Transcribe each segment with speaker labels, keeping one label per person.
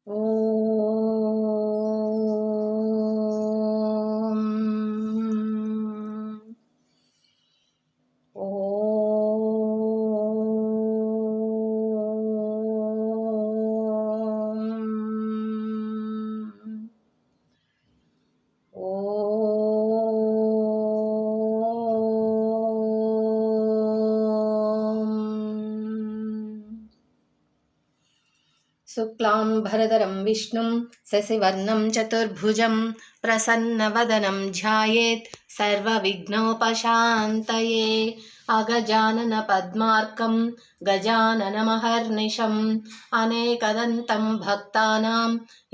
Speaker 1: ఓం శుక్లాంబరధరం విష్ణుం శశివర్ణం చతుర్భుజం ప్రసన్నవదనం ధ్యాయేత్ సర్వవిఘ్నోపశాంతయే. అగజానన పద్మార్కం గజాననమహర్నిశం అనేకదంతం భక్తానాం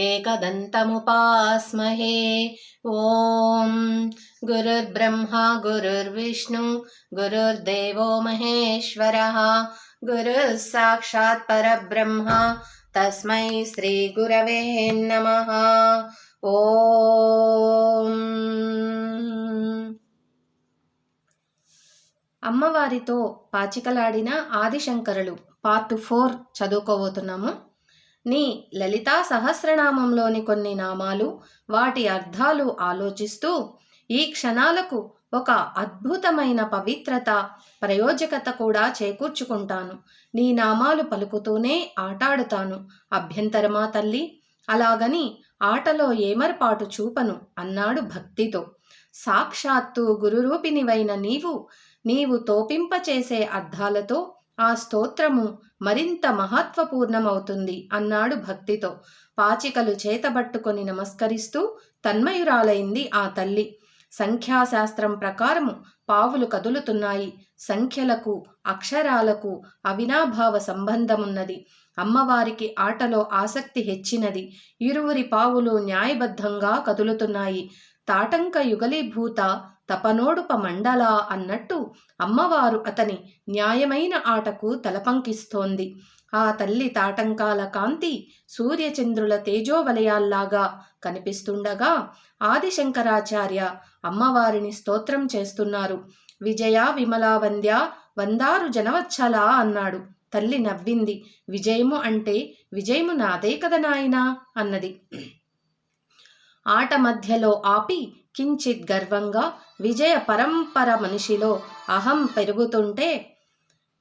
Speaker 1: ఏకదంతముపాస్మహే. ఓం గురుర్బ్రహ్మా గురుర్విష్ణు గురుర్దేవో మహేశ్వరః గురుః సాక్షాత్ పరబ్రహ్మ తస్మై శ్రీ గురవే నమః. ఓం అమ్మవారితో పాచికలాడిన ఆదిశంకరులు పార్ట్ 4 చదువుకోబోతున్నాము. నీ లలితా సహస్రనామంలోని కొన్ని నామాలు, వాటి అర్థాలు ఆలోచిస్తూ ఈ క్షణాలకు ఒక అద్భుతమైన పవిత్రత, ప్రయోజకత కూడా చేకూర్చుకుంటాను. నీ నామాలు పలుకుతూనే ఆటాడుతాను. అభ్యంతరమా తల్లి? అలాగని ఆటలో ఏమరపాటు చూపను అన్నాడు భక్తితో. సాక్షాత్తు గురురూపినివైన నీవు తోపింపచేసే అర్థాలతో ఆ స్తోత్రము మరింత మహత్వపూర్ణమవుతుంది అన్నాడు భక్తితో. పాచికలు చేతబట్టుకొని నమస్కరిస్తూ తన్మయురాలైంది ఆ తల్లి. సంఖ్యాశాస్త్రం ప్రకారము పావులు కదులుతున్నాయి. సంఖ్యలకు అక్షరాలకు అవినాభావ సంబంధమున్నది. అమ్మవారికి ఆటలో ఆసక్తి హెచ్చినది. ఇరువురి పావులు న్యాయబద్ధంగా కదులుతున్నాయి. తాటంక యుగలీభూత తపనోడుప మండల అన్నట్టు అమ్మవారు అతని న్యాయమైన ఆటకు తలపంకిస్తోంది. ఆ తల్లి తాటంకాల కాంతి సూర్యచంద్రుల తేజోవలయాల్లాగా కనిపిస్తుండగా ఆదిశంకరాచార్య అమ్మవారిని స్తోత్రం చేస్తున్నారు. విజయ విమలా వంద్య వందారు జనవచ్చల అన్నాడు. తల్లి నవ్వింది. విజయము అంటే విజయము నాదే కదా నాయనా అన్నది. ఆట మధ్యలో ఆపి కించిత్ గర్వంగా, విజయ పరంపర మనిషిలో అహం పెరుగుతుంటే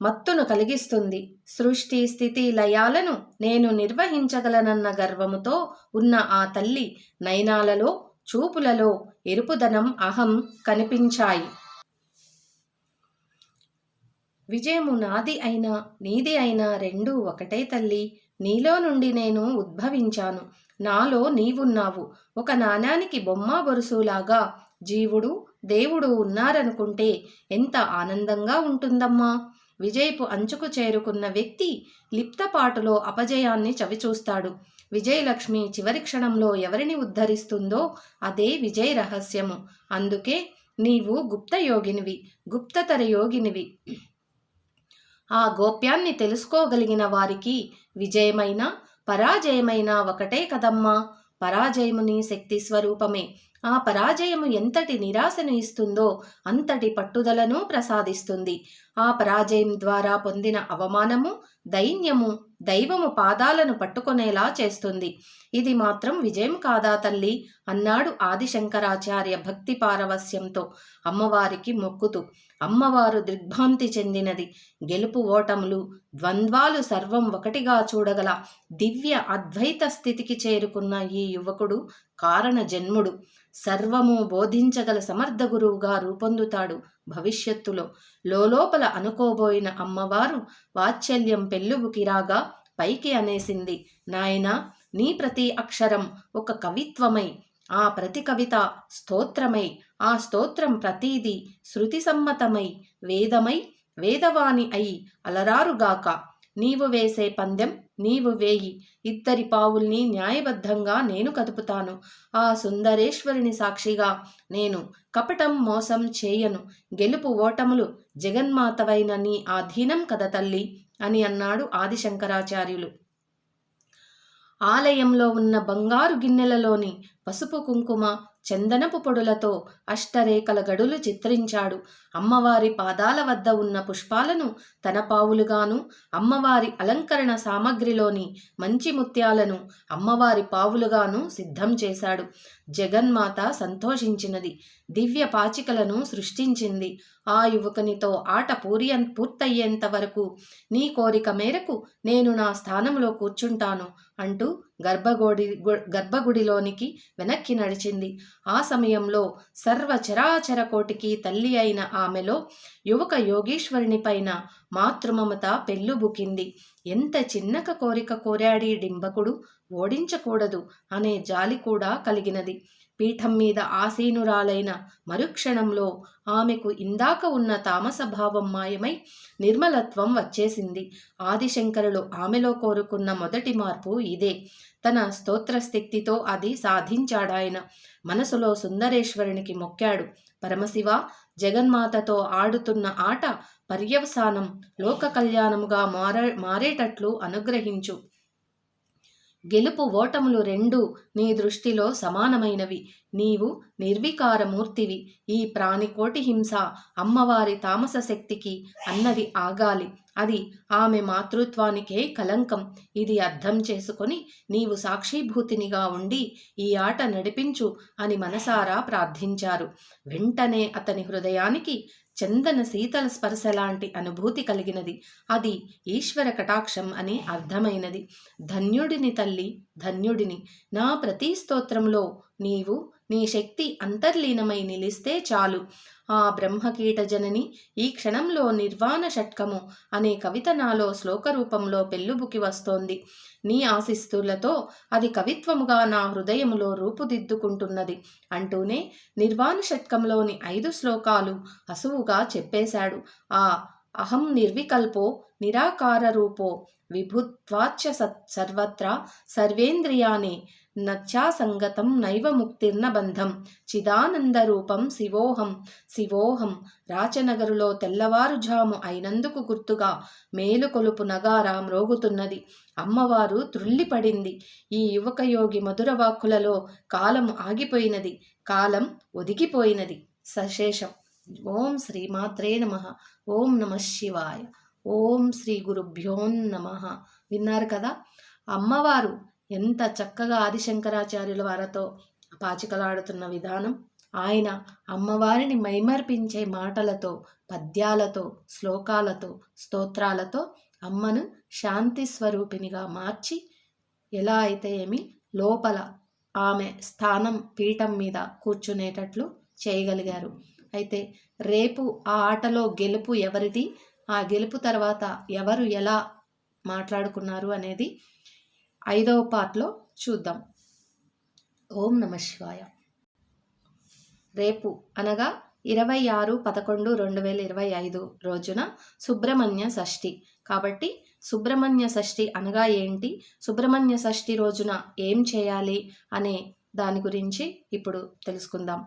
Speaker 1: మత్తును కలిగిస్తుంది. సృష్టి స్థితి లయాలను నేను నిర్వహించగలనన్న గర్వముతో ఉన్న ఆ తల్లి నయనాలలో, చూపులలో ఎరుపుదనం, అహం కనిపించాయి. విజయము నాది అయినా నీది అయినా రెండూ ఒకటే తల్లి. నీలో నుండి నేను ఉద్భవించాను. నాలో నీవున్నావు. ఒక నాణానికి బొమ్మ బొరుసులాగా జీవుడు దేవుడు ఉన్నారనుకుంటే ఎంత ఆనందంగా ఉంటుందమ్మా. విజయపు అంచుకు చేరుకున్న వ్యక్తి లిప్తపాటులో అపజయాన్ని చవిచూస్తాడు. విజయలక్ష్మి చివరి క్షణంలో ఎవరిని ఉద్ధరిస్తుందో అదే విజయ రహస్యము. అందుకే నీవు గుప్త యోగినివి, గుప్తతర యోగినివి. ఆ గోప్యాన్ని తెలుసుకోగలిగిన వారికి విజయమైన పరాజయమైన ఒకటే కదమ్మా. పరాజయము నీ శక్తి స్వరూపమే. ఆ పరాజయము ఎంతటి నిరాశను ఇస్తుందో అంతటి పట్టుదలను ప్రసాదిస్తుంది. ఆ పరాజయం ద్వారా పొందిన అవమానము, దైన్యము దైవము పాదాలను పట్టుకొనేలా చేస్తుంది. ఇది మాత్రం విజయం కాదా తల్లి అన్నాడు ఆదిశంకరాచార్య భక్తి పారవస్యంతో అమ్మవారికి మొక్కుతూ. అమ్మవారు దిగ్భ్రాంతి చెందినది. గెలుపు ఓటములు ద్వంద్వాలు సర్వం ఒకటిగా చూడగల దివ్య అద్వైత స్థితికి చేరుకున్న ఈ యువకుడు కారణ జన్ముడు. సర్వము బోధించగల సమర్థ గురువుగా రూపొందుతాడు భవిష్యత్తులో. లోపల అనుకోబోయిన అమ్మవారు వాత్సల్యం పెళ్ళుబుకిరాగా పైకి అనేసింది. నాయనా, నీ ప్రతి అక్షరం ఒక కవిత్వమై, ఆ ప్రతి కవిత స్తోత్రమై, ఆ స్తోత్రం ప్రతీది శృతి సమ్మతమై, వేదమై, వేదవాణి అయి అలరారుగాక. నీవు వేసే పందెం నీవు వేయి. ఇద్దరి పావుల్ని న్యాయబద్ధంగా నేను కదుపుతాను. ఆ సుందరేశ్వరిని సాక్షిగా నేను కపటం మోసం చేయను. గెలుపు ఓటములు జగన్మాతవైన నీ ఆధీనం కద తల్లి అని అన్నాడు ఆదిశంకరాచార్యులు. ఆలయంలో ఉన్న బంగారు గిన్నెలలోని పసుపు కుంకుమ చందనపు పొడులతో అష్టరేఖల గడులు చిత్రించాడు. అమ్మవారి పాదాల వద్ద ఉన్న పుష్పాలను తన పావులుగాను, అమ్మవారి అలంకరణ సామగ్రిలోని మంచి ముత్యాలను అమ్మవారి పావులుగాను సిద్ధం చేశాడు. జగన్మాత సంతోషించినది. దివ్య పాచికలను సృష్టించింది. ఆ యువకునితో ఆట పూర్తయ్యేంత వరకు నీ కోరిక మేరకు నేను నా స్థానంలో కూర్చుంటాను అంటూ గర్భగుడిలోనికి వెనక్కి నడిచింది. ఆ సమయంలో సర్వచరాచర కోటికి తల్లి అయిన ఆమెలో యువక యోగీశ్వరుని పైన మాతృమమత పెళ్ళుబుకింది. ఎంత చిన్నక కోరిక కోరాడీ డింబకుడు, ఓడించకూడదు అనే జాలి కూడా కలిగినది. పీఠం మీద ఆసీనురాలైన మరుక్షణంలో ఆమెకు ఇందాక ఉన్న తామసభావం మాయమై నిర్మలత్వం వచ్చేసింది. ఆదిశంకరులు ఆమెలో కోరుకున్న మొదటి మార్పు ఇదే. తన స్తోత్రశక్తితో అది సాధించాడాయన. మనసులో సుందరేశ్వరునికి మొక్కాడు. పరమశివ, జగన్మాతతో ఆడుతున్న ఆట పర్యవసానం లోక కళ్యాణముగా మారేటట్లు అనుగ్రహించు. గెలుపు ఓటములు రెండూ నీ దృష్టిలో సమానమైనవి. నీవు నిర్వికారమూర్తివి. ఈ ప్రాణికోటి హింస అమ్మవారి తామస శక్తికి అన్నది ఆగాలి. అది ఆమె మాతృత్వానికే కలంకం. ఇది అర్థం చేసుకొని నీవు సాక్షిభూతినిగా ఉండి ఈ ఆట నడిపించు అని మనసారా ప్రార్థించారు. వెంటనే అతని హృదయానికి చందన శీతల స్పర్శ లాంటి అనుభూతి కలిగినది. అది ఈశ్వర కటాక్షం అని అర్థమైనది. ధన్యుడిని తల్లి, ధన్యుడిని. నా ప్రతి స్తోత్రంలో నీవు నీ శక్తి అంతర్లీనమై నిలిస్తే చాలు. ఆ బ్రహ్మకీట జనని ఈ క్షణంలో నిర్వాణ షట్కము అనే కవిత నాలో శ్లోక రూపంలో పెళ్ళుబుకి వస్తోంది. నీ ఆశీస్సులతో అది కవిత్వముగా నా హృదయములో రూపుదిద్దుకుంటున్నది అంటూనే నిర్వాణ షట్కంలోని 5 శ్లోకాలు అసువుగా చెప్పేశాడు. ఆ అహం నిర్వికల్పో నిరాకార రూపో విభుత్వాచ్చ సర్వత్రా సర్వేంద్రియాణి నత్యాసంగతం నైవ ముక్తిర్న బంధం చిదానందరూపం శివోహం శివోహం. రాచనగరులో తెల్లవారుజాము అయినందుకు గుర్తుగా మేలుకొలుపు నగారా మ్రోగుతున్నది. అమ్మవారు త్రుళ్ళిపడింది. ఈ యువకయోగి మధుర వాక్కులలో కాలం ఆగిపోయినది, కాలం ఒదిగిపోయినది. సశేషం. ఓం శ్రీమాత్రే నమః. ఓం నమః శివాయ. ఓం శ్రీ గురుభ్యో నమః. విన్నారు కదా అమ్మవారు ఎంత చక్కగా ఆదిశంకరాచార్యుల వారితో పాచికలాడుతున్న విధానం. ఆయన అమ్మవారిని మైమర్పించే మాటలతో, పద్యాలతో, శ్లోకాలతో, స్తోత్రాలతో అమ్మను శాంతి స్వరూపినిగా మార్చి ఎలా అయితే ఏమి లోపల ఆమె స్థానం పీఠం మీద కూర్చునేటట్లు చేయగలిగారు. అయితే రేపు ఆ ఆటలో గెలుపు ఎవరిది, ఆ గెలుపు తర్వాత ఎవరు ఎలా మాట్లాడుకున్నారు అనేది 5వ పార్ట్లో చూద్దాం. ఓం నమః శివాయ. రేపు అనగా 26/11/2025 రోజున సుబ్రహ్మణ్య షష్ఠి. కాబట్టి సుబ్రహ్మణ్య షష్ఠి అనగా ఏంటి, సుబ్రహ్మణ్య షష్ఠి రోజున ఏం చేయాలి అనే దాని గురించి ఇప్పుడు తెలుసుకుందాం.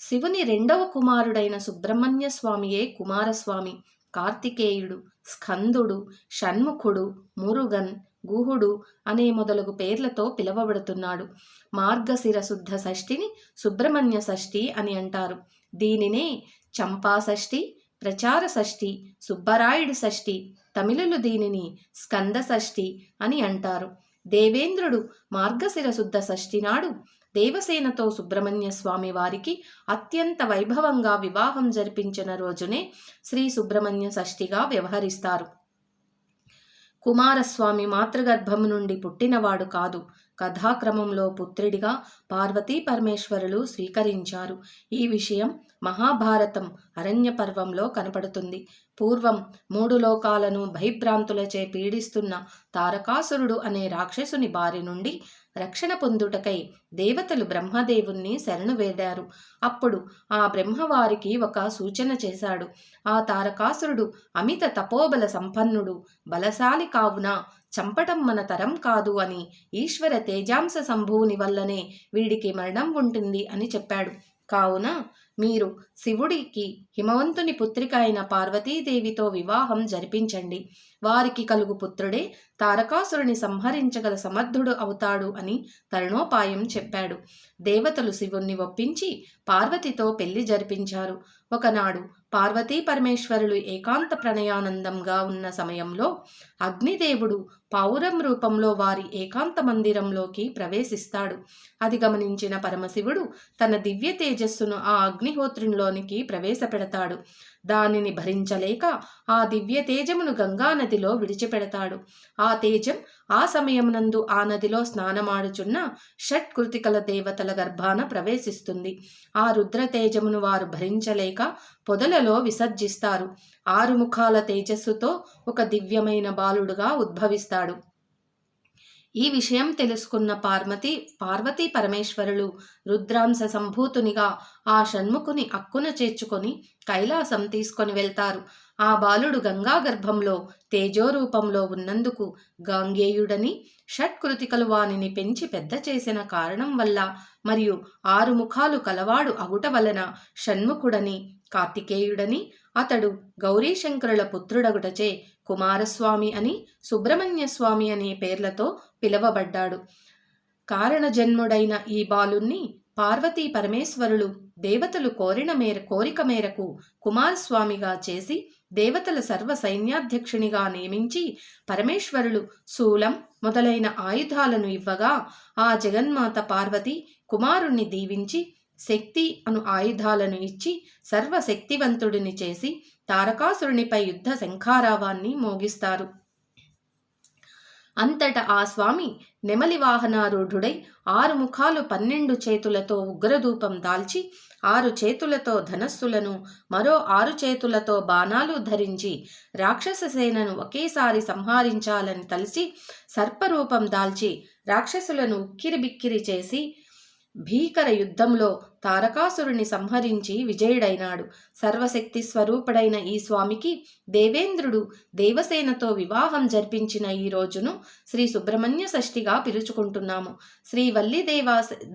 Speaker 1: శివుని 2వ కుమారుడైన సుబ్రహ్మణ్య స్వామియే కుమారస్వామి. కార్తికేయుడు, స్కందుడు, షణ్ముఖుడు, మురుగన్, గుహుడు అనే మొదలగు పేర్లతో పిలువబడుతున్నాడు. మార్గశిర శుద్ధ షష్ఠిని సుబ్రహ్మణ్య షష్ఠి అని అంటారు. దీనినే చంపా షష్ఠి, ప్రచార షష్ఠి, సుబ్బరాయుడు షష్ఠి, తమిళులు దీనిని స్కంద షష్ఠి అని అంటారు. దేవేంద్రుడు మార్గశిర శుద్ధ షష్ఠి నాడు దేవసేనతో సుబ్రహ్మణ్య స్వామి వారికి అత్యంత వైభవంగా వివాహం జరిపించిన రోజునే శ్రీ సుబ్రహ్మణ్య షష్ఠిగా వ్యవహరిస్తారు. కుమారస్వామి మాతృగర్భము నుండి పుట్టినవాడు కాదు. కథాక్రమంలో పుత్రుడిగా పార్వతీ పరమేశ్వరులు స్వీకరించారు. ఈ విషయం మహాభారతం అరణ్య పర్వంలో కనపడుతుంది. పూర్వం 3 లోకాలను భయభ్రాంతులచే పీడిస్తున్న తారకాసురుడు అనే రాక్షసుని బారి నుండి రక్షణ పొందుటకై దేవతలు బ్రహ్మదేవుణ్ణి శరణు వేడారు. అప్పుడు ఆ బ్రహ్మవారికి ఒక సూచన చేశాడు. ఆ తారకాసురుడు అమిత తపోబల సంపన్నుడు, బలశాలి కావున చంపటం మన తరం కాదు అని, ఈశ్వర తేజాంశ సంభూని వల్లనే వీడికి మరణం ఉంటుంది అని చెప్పాడు. కావున మీరు శివుడికి హిమవంతుని పుత్రిక అయిన పార్వతీదేవితో వివాహం జరిపించండి. వారికి కలుగు పుత్రుడే తారకాసురుని సంహరించగల సమర్థుడు అవుతాడు అని తరుణోపాయం చెప్పాడు. దేవతలు శివుణ్ణి ఒప్పించి పార్వతితో పెళ్లి జరిపించారు. ఒకనాడు పార్వతీ పరమేశ్వరులు ఏకాంత ప్రణయానందంగా ఉన్న సమయంలో అగ్నిదేవుడు పావురం రూపంలో వారి ఏకాంత మందిరంలోకి ప్రవేశిస్తాడు. అది గమనించిన పరమశివుడు తన దివ్య తేజస్సును ఆ అగ్నిహోత్రునిలోనికి ప్రవేశపెడతాడు. దానిని భరించలేక ఆ దివ్య తేజమును గంగా నదిలో విడిచిపెడతాడు. ఆ తేజం ఆ సమయమునందు ఆ నదిలో స్నానమాడుచున్న షట్కృతికల దేవతల గర్భాన ప్రవేశిస్తుంది. ఆ రుద్ర తేజమును వారు భరించలేక పొదలలో విసర్జిస్తారు. 6 ముఖాల తేజస్సుతో ఒక దివ్యమైన బాలుడుగా ఉద్భవిస్తాడు. ఈ విషయం తెలుసుకున్న పార్వతీ పరమేశ్వరులు రుద్రాంశ సంభూతునిగా ఆ షణ్ముఖుని అక్కున చేర్చుకొని కైలాసం తీసుకొని వెళ్తారు. ఆ బాలుడు గంగా గర్భంలో తేజోరూపంలో ఉన్నందుకు గాంగేయుడని, షట్కృతికలు వానిని పెంచి పెద్ద చేసిన కారణం వల్ల మరియు 6 ముఖాలు కలవాడు అగుట వలన షణ్ముఖుడని, కార్తికేయుడని, అతడు గౌరీశంకరుల పుత్రుడగుటచే కుమారస్వామి అని, సుబ్రహ్మణ్య స్వామి అనే పేర్లతో పిలువబడ్డాడు. కారణజన్ముడైన ఈ బాలుణ్ణి పార్వతీ పరమేశ్వరులు దేవతలు కోరిక మేరకు కుమారస్వామిగా చేసి దేవతల సర్వ సైన్యాధ్యక్షునిగా నియమించి పరమేశ్వరులు శూలం మొదలైన ఆయుధాలను ఇవ్వగా ఆ జగన్మాత పార్వతి కుమారుణ్ణి దీవించి శక్తి అను ఆయుధాలను ఇచ్చి సర్వశక్తివంతుడిని చేసి తారకాసురునిపై యుద్ధ శంఖారావాన్ని మోగిస్తారు. అంతటా ఆ స్వామి నెమలి వాహనారూఢుడై 6 ముఖాలు 12 చేతులతో ఉగ్రధూపం దాల్చి 6 చేతులతో ధనస్సులను మరో 6 చేతులతో బాణాలు ధరించి రాక్షస సేనను ఒకేసారి సంహరించాలని తలచి సర్పరూపం దాల్చి రాక్షసులను ఉక్కిరిబిక్కిరి చేసి భీకర యుద్ధంలో తారకాసురుని సంహరించి విజయుడైనాడు. సర్వశక్తి స్వరూపుడైన ఈ స్వామికి దేవేంద్రుడు దేవసేనతో వివాహం జరిపించిన ఈ రోజును శ్రీ సుబ్రహ్మణ్య షష్ఠిగా పిలుచుకుంటున్నాము. శ్రీ వల్లి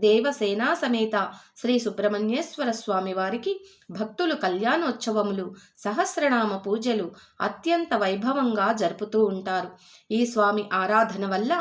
Speaker 1: దేవసేనా సమేత శ్రీ సుబ్రహ్మణ్యేశ్వర స్వామి వారికి భక్తులు కళ్యాణోత్సవములు, సహస్రనామ పూజలు అత్యంత వైభవంగా జరుపుతూ ఉంటారు. ఈ స్వామి ఆరాధన వల్ల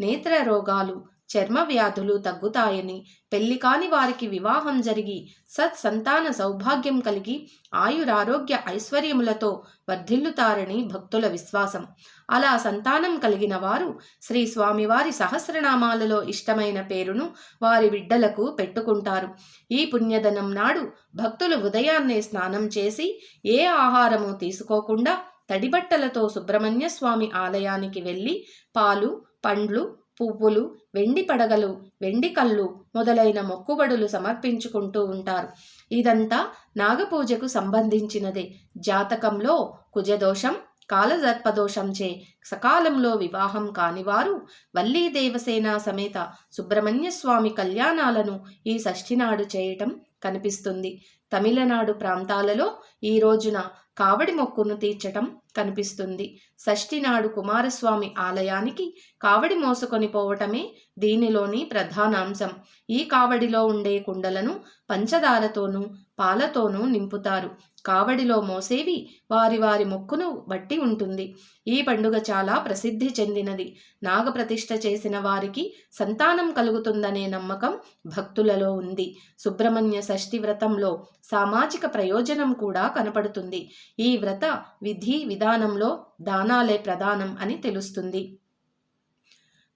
Speaker 1: నేత్ర రోగాలు, చర్మ వ్యాధులు తగ్గుతాయని, పెళ్లి కాని వారికి వివాహం జరిగి సత్సంతాన సౌభాగ్యం కలిగి ఆయురారోగ్య ఐశ్వర్యములతో వర్ధిల్లుతారని భక్తుల విశ్వాసం. అలా సంతానం కలిగిన వారు శ్రీ స్వామివారి సహస్రనామాలలో ఇష్టమైన పేరును వారి బిడ్డలకు పెట్టుకుంటారు. ఈ పుణ్యదనం నాడు భక్తులు ఉదయాన్నే స్నానం చేసి ఏ ఆహారము తీసుకోకుండా తడిబట్టలతో సుబ్రహ్మణ్య స్వామి ఆలయానికి వెళ్ళి పాలు, పండ్లు, పువ్వులు, వెండి పడగలు, వెండి కళ్ళు మొదలైన మొక్కుబడులు సమర్పించుకుంటూ ఉంటారు. ఇదంతా నాగపూజకు సంబంధించినదే. జాతకంలో కుజదోషం, కాలసర్పదోషంచే సకాలంలో వివాహం కానివారు వల్లీ దేవసేన సమేత సుబ్రహ్మణ్య స్వామి కళ్యాణాలను ఈ షష్ఠి నాడు చేయటం కనిపిస్తుంది. తమిళనాడు ప్రాంతాలలో ఈ రోజున కావడి మొక్కును తీర్చటం కనిపిస్తుంది. షష్ఠి నాడు కుమారస్వామి ఆలయానికి కావడి మోసుకొని పోవటమే దీనిలోని ప్రధానాంశం. ఈ కావడిలో ఉండే కుండలను పంచదారతోనూ పాలతోనూ నింపుతారు. కావడిలో మోసేవి వారి వారి మొక్కును బట్టి ఉంటుంది. ఈ పండుగ చాలా ప్రసిద్ధి చెందినది. నాగప్రతిష్ఠ చేసిన వారికి సంతానం కలుగుతుందనే నమ్మకం భక్తులలో ఉంది. సుబ్రహ్మణ్య షష్ఠి వ్రతంలో సామాజిక ప్రయోజనం కూడా కనపడుతుంది. ఈ వ్రత విధి విధానంలో దానాలే ప్రధానం అని తెలుస్తుంది.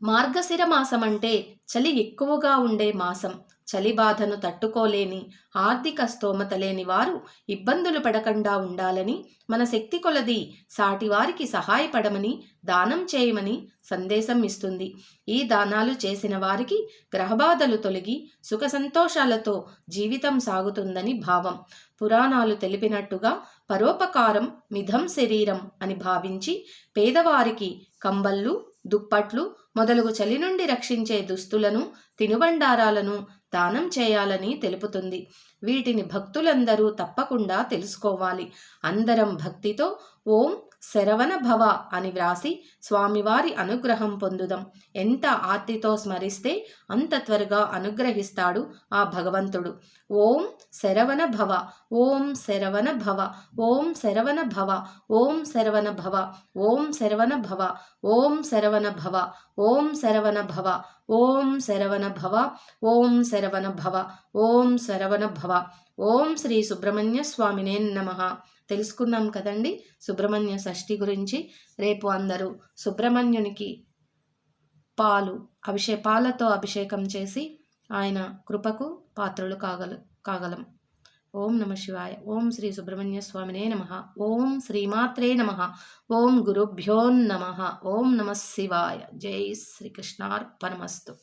Speaker 1: మార్గశిర మాసం అంటే చలి ఎక్కువగా ఉండే మాసం. చలి బాధను తట్టుకోలేని, ఆర్థిక స్తోమత లేని వారు ఇబ్బందులు పడకుండా ఉండాలని, మన శక్తి కొలది సాటివారికి సహాయపడమని, దానం చేయమని సందేశం ఇస్తుంది. ఈ దానాలు చేసిన వారికి గ్రహబాధలు తొలగి సుఖ సంతోషాలతో జీవితం సాగుతుందని భావం. పురాణాలు తెలిపినట్టుగా పరోపకారం మిథం శరీరం అని భావించి పేదవారికి కంబళ్ళు, దుప్పట్లు మొదలగు చలి నుండి రక్షించే దుస్తులను, తినుబండారాలను దానం చేయాలని తెలుపుతుంది. వీటిని భక్తులందరూ తప్పకుండా తెలుసుకోవాలి. అందరం భక్తితో ఓం శరవణ భవ అని వ్రాసి స్వామివారి అనుగ్రహం పొందుదాం. ఎంత ఆర్తితో స్మరిస్తే అంత త్వరగా అనుగ్రహిస్తాడు ఆ భగవంతుడు. ఓం శరవణ భవ, ఓం శరవణ భవ, ఓం శరవణ భవ, ఓం శరవణ భవ, ఓం శరవణ భవ, ఓం శరవణ భవ, ఓం శరవణ భవ, ఓం శరవణ భవ, ఓం శరవణ భవ, ఓం శరవణ భవ. ఓం శ్రీ సుబ్రహ్మణ్య స్వామినే నమః. తెలుసుకున్నాం కదండి సుబ్రహ్మణ్య షష్ఠి గురించి. రేపు అందరూ సుబ్రహ్మణ్యునికి పాలతో అభిషేకం చేసి ఆయన కృపకు పాత్రలు కాగలం. ఓం నమ శివాయ. ఓం శ్రీ సుబ్రహ్మణ్య స్వామినే నమః. ఓం శ్రీమాత్రే నమః. ఓం గురుభ్యో నమః. ఓం నమ శివాయ. జై శ్రీకృష్ణార్పణమస్తు.